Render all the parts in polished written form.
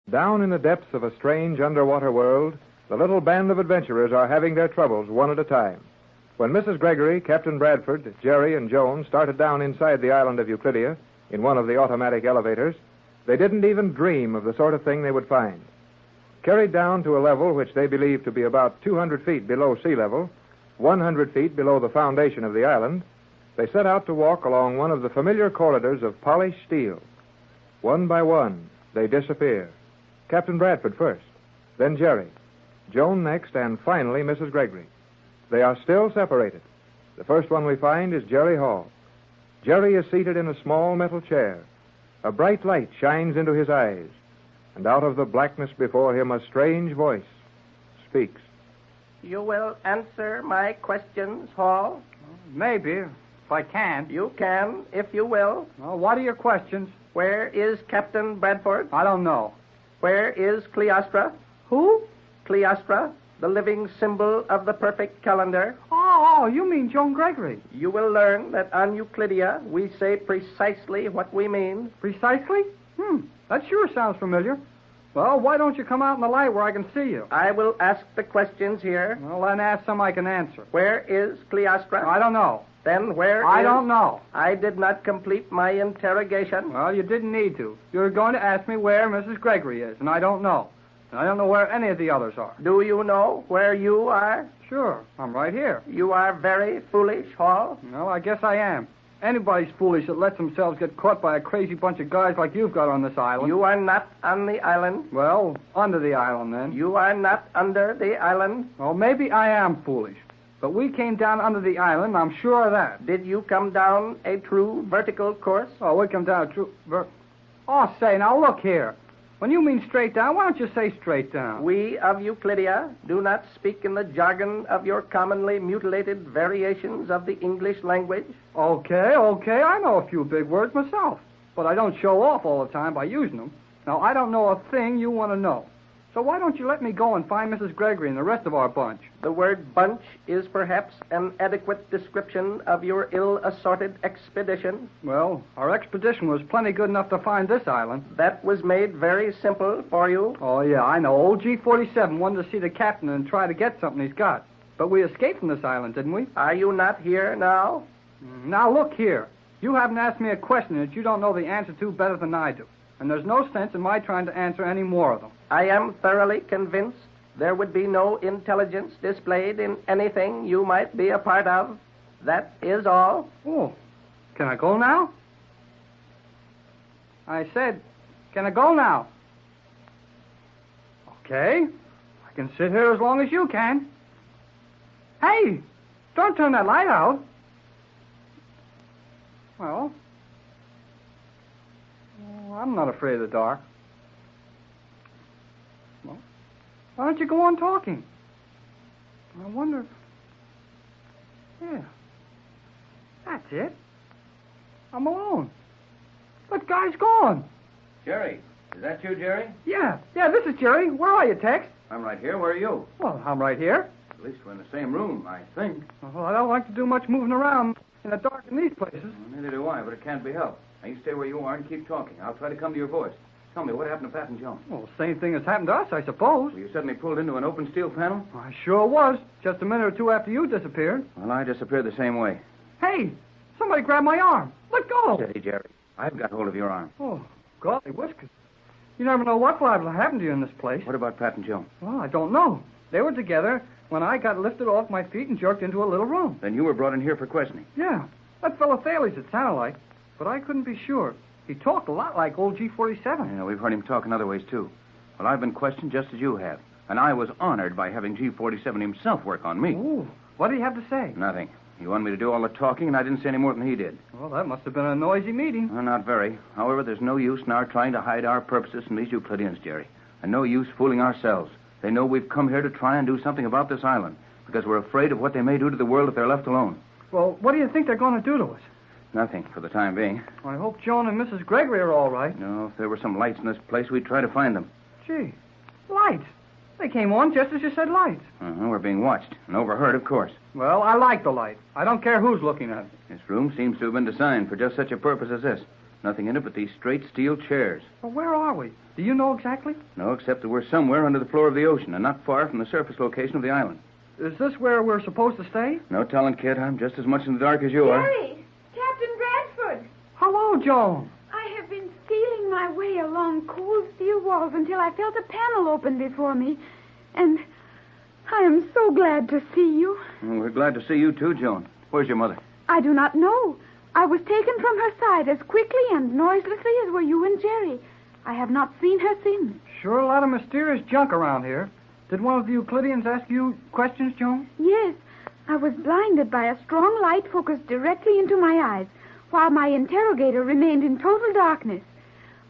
Down in the depths of a strange underwater world, the little band of adventurers are having their troubles one at a time. When Mrs. Gregory, Captain Bradford, Jerry, and Joan started down inside the island of Euclidia in one of the automatic elevators, they didn't even dream of the sort of thing they would find. Carried down to a level which they believed to be about 200 feet below sea level, 100 feet below the foundation of the island, they set out to walk along one of the familiar corridors of polished steel. One by one, they disappear. Captain Bradford first, then Jerry, Joan next, and finally Mrs. Gregory. They are still separated. The first one we find is Jerry Hall. Jerry is seated in a small metal chair. A bright light shines into his eyes, and out of the blackness before him a strange voice speaks. You will answer my questions, Hall? Maybe, if I can. You can, if you will. Well, what are your questions? Where is Captain Bradford? I don't know. Where is Cleostra? Who? Cleostra, the living symbol of the perfect calendar. Oh, you mean Joan Gregory. You will learn that on Euclidia we say precisely what we mean. Precisely? That sure sounds familiar. Well, why don't you come out in the light where I can see you? I will ask the questions here. Well, then ask some I can answer. Where is Cleostra? I don't know. Then where I don't know. I did not complete my interrogation. Well, you didn't need to. You were going to ask me where Mrs. Gregory is, and I don't know. And I don't know where any of the others are. Do you know where you are? Sure, I'm right here. You are very foolish, Hall. Well, I guess I am. Anybody's foolish that lets themselves get caught by a crazy bunch of guys like you've got on this island. You are not on the island. Well, under the island, then. You are not under the island. Well, maybe I am foolish. But we came down under the island, I'm sure of that. Did you come down a true vertical course? Oh, we come down a true... Oh, say, now look here. When you mean straight down, why don't you say straight down? We of Euclidia do not speak in the jargon of your commonly mutilated variations of the English language. Okay, I know a few big words myself. But I don't show off all the time by using them. Now, I don't know a thing you want to know. So why don't you let me go and find Mrs. Gregory and the rest of our bunch? The word bunch is perhaps an adequate description of your ill-assorted expedition. Well, our expedition was plenty good enough to find this island. That was made very simple for you. Oh, yeah, I know. Old G-47 wanted to see the captain and try to get something he's got. But we escaped from this island, didn't we? Are you not here now? Now, look here. You haven't asked me a question that you don't know the answer to better than I do. And there's no sense in my trying to answer any more of them. I am thoroughly convinced there would be no intelligence displayed in anything you might be a part of. That is all. Oh, can I go now? I said, can I go now? Okay. I can sit here as long as you can. Hey, don't turn that light out. Well, I'm not afraid of the dark. Well, why don't you go on talking? I wonder if... Yeah. That's it. I'm alone. That guy's gone. Jerry, is that you, Jerry? Yeah, this is Jerry. Where are you, Tex? I'm right here. Where are you? Well, I'm right here. At least we're in the same room, I think. Well, I don't like to do much moving around in the dark in these places. Well, neither do I, but it can't be helped. Now, you stay where you are and keep talking. I'll try to come to your voice. Tell me, what happened to Pat and Joan? Well, same thing has happened to us, I suppose. Well, you suddenly pulled into an open steel panel? I sure was. Just a minute or two after you disappeared. Well, I disappeared the same way. Hey, somebody grabbed my arm. Let go. Steady, Jerry. I've got hold of your arm. Oh, golly whiskers. You never know what's liable to happen to you in this place. What about Pat and Joan? Well, I don't know. They were together when I got lifted off my feet and jerked into a little room. Then you were brought in here for questioning. Yeah. That fellow Thales, it sounded like. But I couldn't be sure. He talked a lot like old G-47. Yeah, we've heard him talk in other ways, too. Well, I've been questioned just as you have. And I was honored by having G-47 himself work on me. Ooh, what did he have to say? Nothing. He wanted me to do all the talking, and I didn't say any more than he did. Well, that must have been a noisy meeting. Well, not very. However, there's no use in our trying to hide our purposes from these Euclideans, Jerry. And no use fooling ourselves. They know we've come here to try and do something about this island, because we're afraid of what they may do to the world if they're left alone. Well, what do you think they're going to do to us? Nothing, for the time being. I hope Joan and Mrs. Gregory are all right. No, if there were some lights in this place, we'd try to find them. Gee, lights. They came on just as you said lights. We're being watched, and overheard, of course. Well, I like the light. I don't care who's looking at it. This room seems to have been designed for just such a purpose as this. Nothing in it but these straight steel chairs. Well, where are we? Do you know exactly? No, except that we're somewhere under the floor of the ocean and not far from the surface location of the island. Is this where we're supposed to stay? No telling, kid. I'm just as much in the dark as you are. Jerry! Captain Bradford! Hello, Joan. I have been feeling my way along cold steel walls until I felt a panel open before me. And I am so glad to see you. Well, we're glad to see you, too, Joan. Where's your mother? I do not know. I was taken from her side as quickly and noiselessly as were you and Jerry. I have not seen her since. Sure a lot of mysterious junk around here. Did one of the Euclideans ask you questions, Joan? Yes, I was blinded by a strong light focused directly into my eyes, while my interrogator remained in total darkness.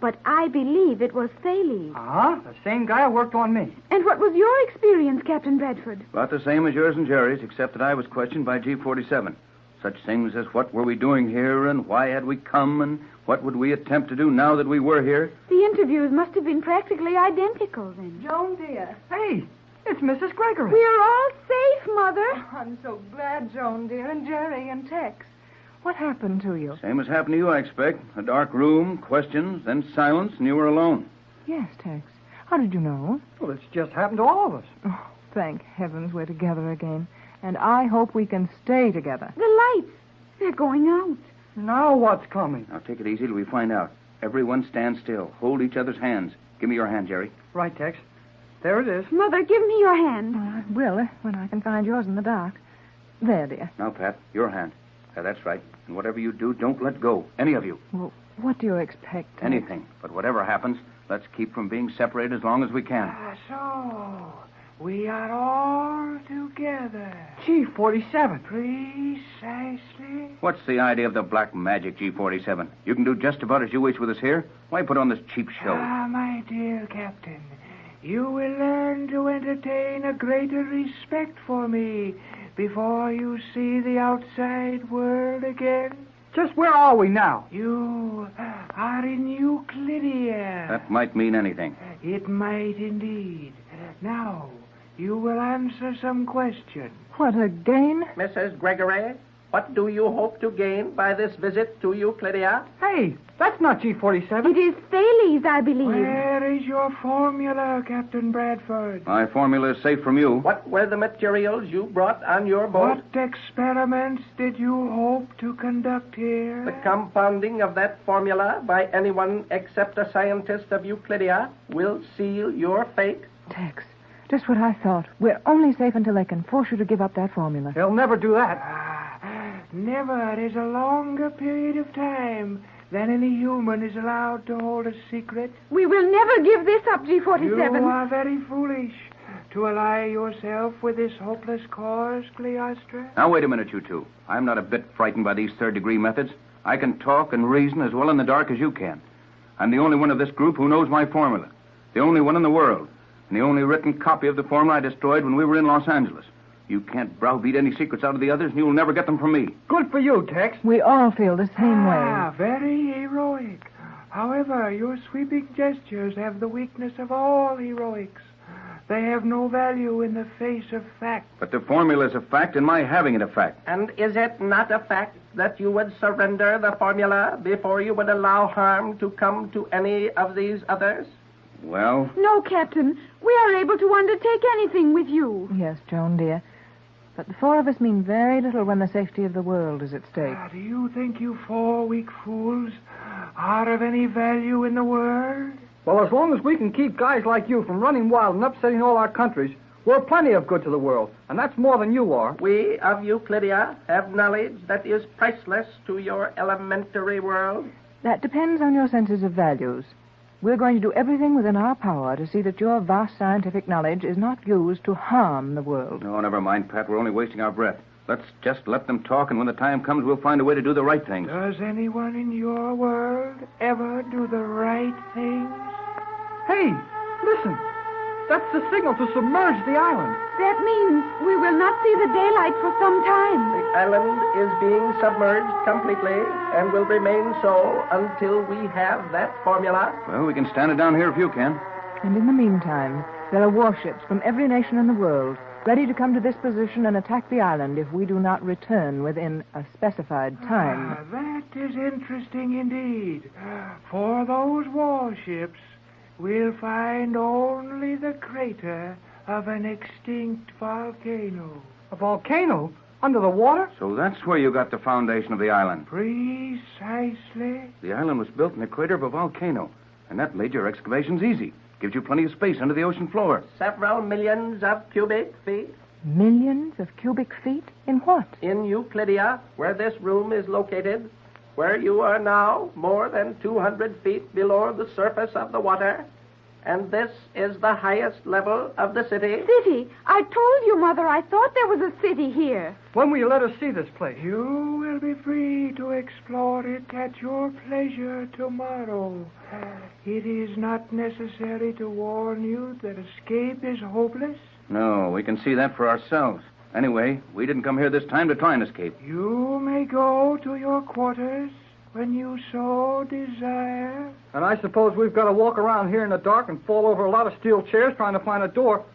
But I believe it was Thales. Uh-huh. The same guy who worked on me. And what was your experience, Captain Bradford? About the same as yours and Jerry's, except that I was questioned by G47. Such things as what were we doing here and why had we come and what would we attempt to do now that we were here. The interviews must have been practically identical then. Joan, dear. Hey, it's Mrs. Gregory. We're all safe, Mother. I'm so glad, Joan, dear, and Jerry and Tex. What happened to you? Same as happened to you, I expect. A dark room, questions, then silence, and you were alone. Yes, Tex. How did you know? Well, it's just happened to all of us. Oh, thank heavens we're together again. And I hope we can stay together. The lights, they're going out. Now what's coming? Now, take it easy till we find out. Everyone stand still. Hold each other's hands. Give me your hand, Jerry. Right, Tex. There it is. Mother, give me your hand. I will, when I can find yours in the dark. There, dear. Now, Pat, your hand. That's right. And whatever you do, don't let go. Any of you. Well, what do you expect, Tex? Anything. But whatever happens, let's keep from being separated as long as we can. So, we are all together. G47. Precisely. What's the idea of the black magic, G47? You can do just about as you wish with us here. Why put on this cheap show? Ah, my dear Captain, you will learn to entertain a greater respect for me before you see the outside world again. Just where are we now? You are in Euclidia. That might mean anything. It might indeed. Now, you will answer some questions. What, again? Mrs. Gregory, what do you hope to gain by this visit to Euclidia? Hey, that's not G47. It is Thales, I believe. Where is your formula, Captain Bradford? My formula is safe from you. What were the materials you brought on your boat? What experiments did you hope to conduct here? The compounding of that formula by anyone except a scientist of Euclidia will seal your fate. Tex, just what I thought. We're only safe until they can force you to give up that formula. They'll never do that. Never is a longer period of time than any human is allowed to hold a secret. We will never give this up, G47. You are very foolish to ally yourself with this hopeless cause, Cleostra. Now, wait a minute, you two. I'm not a bit frightened by these third-degree methods. I can talk and reason as well in the dark as you can. I'm the only one of this group who knows my formula. The only one in the world. And the only written copy of the formula I destroyed when we were in Los Angeles. You can't browbeat any secrets out of the others, and you'll never get them from me. Good for you, Tex. We all feel the same Ah, way. very heroic. However, your sweeping gestures have the weakness of all heroics. They have no value in the face of fact. But the formula is a fact, and my having it a fact. And is it not a fact that you would surrender the formula before you would allow harm to come to any of these others? Well, No, Captain. We are able to undertake anything with you. Yes, Joan, dear. But the four of us mean very little when the safety of the world is at stake. Do you think you four weak fools are of any value in the world? Well, as long as we can keep guys like you from running wild and upsetting all our countries, we're plenty of good to the world, and that's more than you are. We of Euclidia have knowledge that is priceless to your elementary world. That depends on your senses of values. We're going to do everything within our power to see that your vast scientific knowledge is not used to harm the world. no, never mind, Pat. We're only wasting our breath. Let's just let them talk, and when the time comes, we'll find a way to do the right things. Does anyone in your world ever do the right things? Hey, listen. That's the signal to submerge the island. That means we will not see the daylight for some time. The island is being submerged completely and will remain so until we have that formula. Well, we can stand it down here if you can. And in the meantime, there are warships from every nation in the world ready to come to this position and attack the island if we do not return within a specified time. That is interesting indeed. For those warships, we'll find only the crater of an extinct volcano. A volcano? Under the water? So that's where you got the foundation of the island. Precisely. The island was built in the crater of a volcano, and that made your excavations easy. Gives you plenty of space under the ocean floor. Several millions of cubic feet. Millions of cubic feet? In what? In Euclidia, where this room is located, where you are now more than 200 feet below the surface of the water, and this is the highest level of the city. City? I told you, Mother, I thought there was a city here. When will you let us see this place? You will be free to explore it at your pleasure tomorrow. It is not necessary to warn you that escape is hopeless. No, we can see that for ourselves. Anyway, we didn't come here this time to try and escape. You may go to your quarters when you so desire. And I suppose we've got to walk around here in the dark and fall over a lot of steel chairs trying to find a door.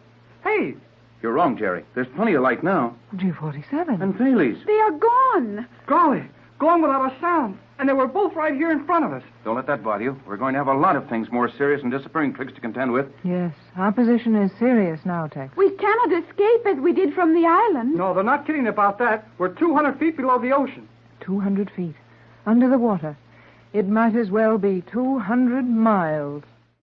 Hey! You're wrong, Jerry. There's plenty of light now. G47. And Thales. They are gone. Golly, gone without a sound. And they were both right here in front of us. Don't let that bother you. We're going to have a lot of things more serious than disappearing tricks to contend with. Yes, our position is serious now, Tex. We cannot escape as we did from the island. No, they're not kidding about that. We're 200 feet below the ocean. 200 feet. Under the water. It might as well be 200 miles.